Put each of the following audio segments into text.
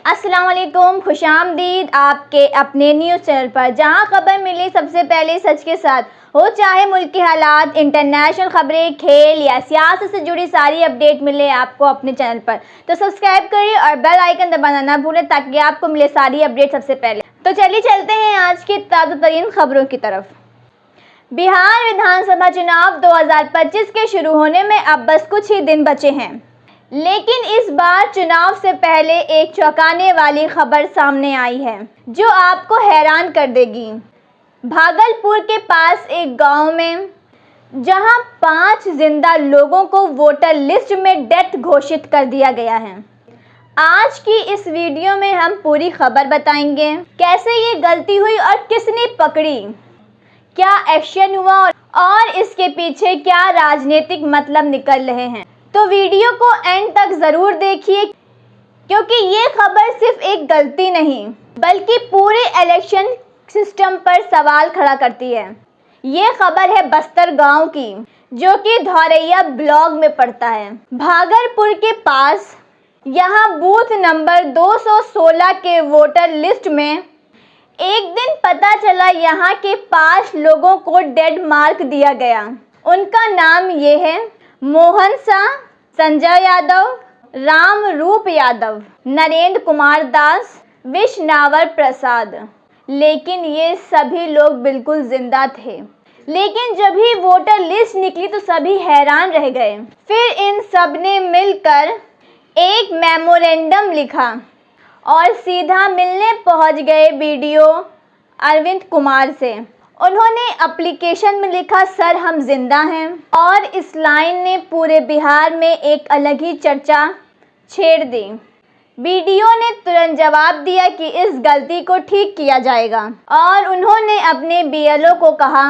अस्सलाम वालेकुम, खुशामदीद आपके अपने न्यूज़ चैनल पर, जहां खबर मिली सबसे पहले सच के साथ। हो चाहे मुल्क के हालात, इंटरनेशनल खबरें, खेल या सियासत से जुड़ी सारी अपडेट मिले आपको अपने चैनल पर, तो सब्सक्राइब करिए और बेल आइकन दबाना ना भूलें ताकि आपको मिले सारी अपडेट सबसे पहले। तो चलिए चलते हैं आज की ताज़ा तरीन खबरों की तरफ। बिहार विधानसभा चुनाव 2025 के शुरू होने में अब बस कुछ ही दिन बचे हैं, लेकिन इस बार चुनाव से पहले एक चौंकाने वाली खबर सामने आई है जो आपको हैरान कर देगी। भागलपुर के पास एक गांव में जहां 5 जिंदा लोगों को वोटर लिस्ट में डेथ घोषित कर दिया गया है। आज की इस वीडियो में हम पूरी खबर बताएंगे, कैसे ये गलती हुई और किसने पकड़ी, क्या एक्शन हुआ और इसके पीछे क्या राजनीतिक मतलब निकल रहे हैं। तो वीडियो को एंड तक ज़रूर देखिए, क्योंकि ये खबर सिर्फ एक गलती नहीं बल्कि पूरे इलेक्शन सिस्टम पर सवाल खड़ा करती है। ये खबर है बस्तर गांव की, जो कि धौरैया ब्लॉक में पड़ता है। भागलपुर के पास यहाँ बूथ नंबर 216 के वोटर लिस्ट में एक दिन पता चला यहाँ के 5 लोगों को डेड मार्क दिया गया। उनका नाम ये है: मोहन शाह, संजय यादव, राम रूप यादव, नरेंद्र कुमार दास, विश्नावर प्रसाद। लेकिन ये सभी लोग बिल्कुल जिंदा थे। लेकिन जब ही वोटर लिस्ट निकली तो सभी हैरान रह गए। फिर इन सब ने मिलकर एक मेमोरेंडम लिखा और सीधा मिलने पहुंच गए बीडीओ अरविंद कुमार से। उन्होंने एप्लीकेशन में लिखा, सर हम जिंदा हैं। और इस लाइन ने पूरे बिहार में एक अलग ही चर्चा छेड़ दी। बीडीओ ने तुरंत जवाब दिया कि इस गलती को ठीक किया जाएगा और उन्होंने अपने बीएलओ को कहा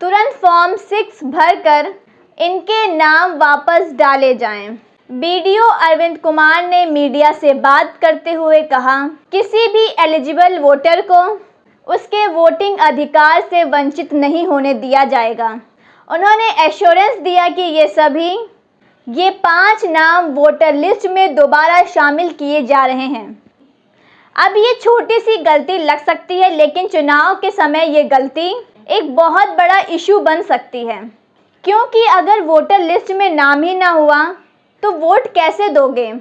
तुरंत फॉर्म 6 भरकर इनके नाम वापस डाले जाएं। बीडीओ अरविंद कुमार ने मीडिया से बात करते हुए कहा, किसी भी एलिजिबल वोटर को उसके वोटिंग अधिकार से वंचित नहीं होने दिया जाएगा। उन्होंने एश्योरेंस दिया कि ये 5 नाम वोटर लिस्ट में दोबारा शामिल किए जा रहे हैं। अब ये छोटी सी गलती लग सकती है, लेकिन चुनाव के समय ये गलती एक बहुत बड़ा इशू बन सकती है, क्योंकि अगर वोटर लिस्ट में नाम ही ना हुआ तो वोट कैसे दोगे।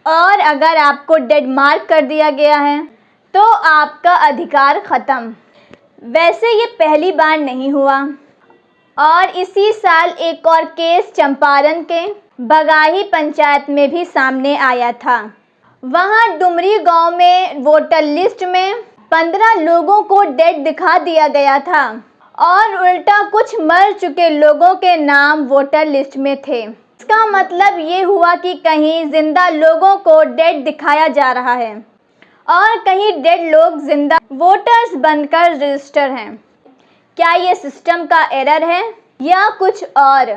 और अगर आपको डेड मार्क कर दिया गया है तो आपका अधिकार ख़त्म। वैसे ये पहली बार नहीं हुआ और इसी साल एक और केस चंपारण के बगाही पंचायत में भी सामने आया था। वहाँ डुमरी गांव में वोटर लिस्ट में 15 लोगों को डेड दिखा दिया गया था और उल्टा कुछ मर चुके लोगों के नाम वोटर लिस्ट में थे। इसका मतलब ये हुआ कि कहीं जिंदा लोगों को डेड दिखाया जा रहा है और कहीं डेड लोग जिंदा वोटर्स बनकर रजिस्टर हैं। क्या ये सिस्टम का एरर है या कुछ और?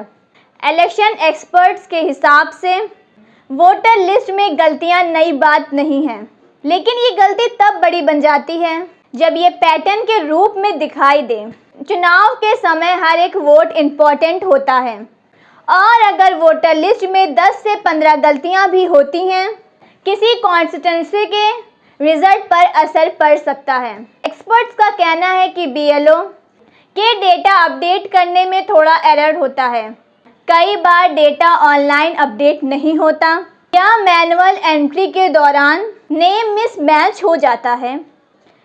इलेक्शन एक्सपर्ट्स के हिसाब से वोटर लिस्ट में गलतियां नई बात नहीं है, लेकिन ये गलती तब बड़ी बन जाती है जब ये पैटर्न के रूप में दिखाई दे। चुनाव के समय हर एक वोट इम्पोर्टेंट होता है और अगर वोटर लिस्ट में 10 से 15 गलतियां भी होती हैं, किसी कॉन्स्टिट्यूंसी के रिजल्ट पर असर पड़ सकता है। एक्सपर्ट्स का कहना है कि बीएलओ के डेटा अपडेट करने में थोड़ा एरर होता है। कई बार डेटा ऑनलाइन अपडेट नहीं होता या मैनुअल एंट्री के दौरान नेम मिसमैच हो जाता है।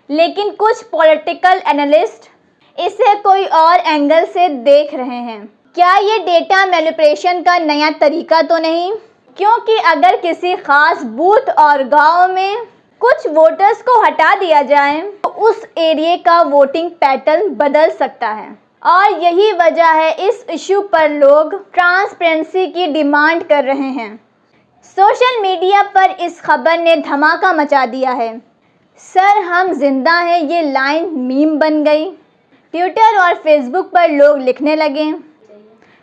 लेकिन कुछ पॉलिटिकल एनालिस्ट इसे कोई और एंगल से देख रहे हैं। क्या ये डेटा मैनिपुलेशन का नया तरीका तो नहीं? क्योंकि अगर किसी खास बूथ और गांव में कुछ वोटर्स को हटा दिया जाए तो उस एरिया का वोटिंग पैटर्न बदल सकता है। और यही वजह है इस इशू पर लोग ट्रांसपेरेंसी की डिमांड कर रहे हैं। सोशल मीडिया पर इस खबर ने धमाका मचा दिया है। सर हम जिंदा हैं ये लाइन मीम बन गई। ट्विटर और फेसबुक पर लोग लिखने लगे,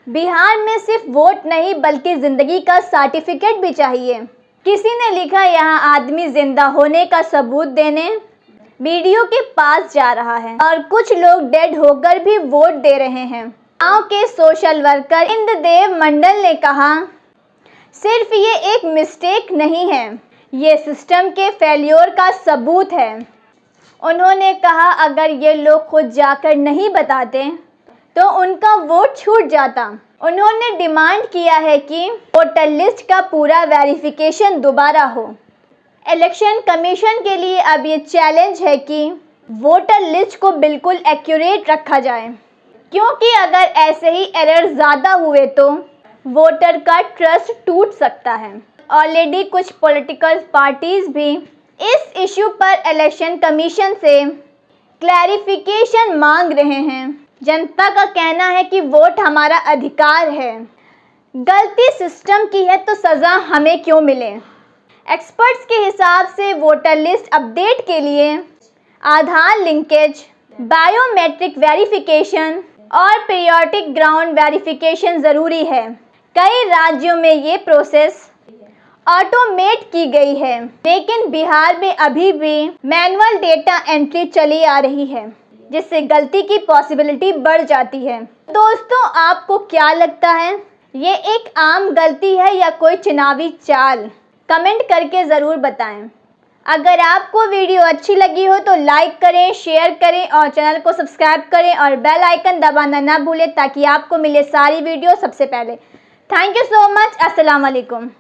बिहार में सिर्फ वोट नहीं बल्कि ज़िंदगी का सर्टिफिकेट भी चाहिए। किसी ने लिखा, यहाँ आदमी जिंदा होने का सबूत देने बीडीओ के पास जा रहा है। और कुछ लोग डेड होकर भी वोट दे रहे हैं। गांव के सोशल वर्कर इंद्रदेव मंडल ने कहा, सिर्फ ये एक मिस्टेक नहीं है, ये सिस्टम के फेल्योर का सबूत है। उन्होंने कहा अगर ये लोग खुद जाकर नहीं बताते तो उनका वोट छूट जाता। उन्होंने डिमांड किया है कि वोटर लिस्ट का पूरा वेरिफिकेशन दोबारा हो। इलेक्शन कमीशन के लिए अब ये चैलेंज है कि वोटर लिस्ट को बिल्कुल एक्यूरेट रखा जाए, क्योंकि अगर ऐसे ही एरर ज़्यादा हुए तो वोटर का ट्रस्ट टूट सकता है। ऑलरेडी कुछ पॉलिटिकल पार्टीज़ भी इस इशू पर इलेक्शन कमीशन से क्लैरिफिकेशन मांग रहे हैं। जनता का कहना है कि वोट हमारा अधिकार है, गलती सिस्टम की है तो सज़ा हमें क्यों मिले। एक्सपर्ट्स के हिसाब से वोटर लिस्ट अपडेट के लिए आधार लिंकेज, बायोमेट्रिक वेरिफिकेशन और पीरियोडिक ग्राउंड वेरिफिकेशन ज़रूरी है। कई राज्यों में ये प्रोसेस ऑटोमेट की गई है, लेकिन बिहार में अभी भी मैनुअल डेटा एंट्री चली आ रही है, जिससे गलती की पॉसिबिलिटी बढ़ जाती है। दोस्तों, आपको क्या लगता है, ये एक आम गलती है या कोई चुनावी चाल? कमेंट करके ज़रूर बताएं। अगर आपको वीडियो अच्छी लगी हो तो लाइक करें, शेयर करें और चैनल को सब्सक्राइब करें और बेल आइकन दबाना ना भूलें ताकि आपको मिले सारी वीडियो सबसे पहले। Thank you so much. अस्सलाम वालेकुम।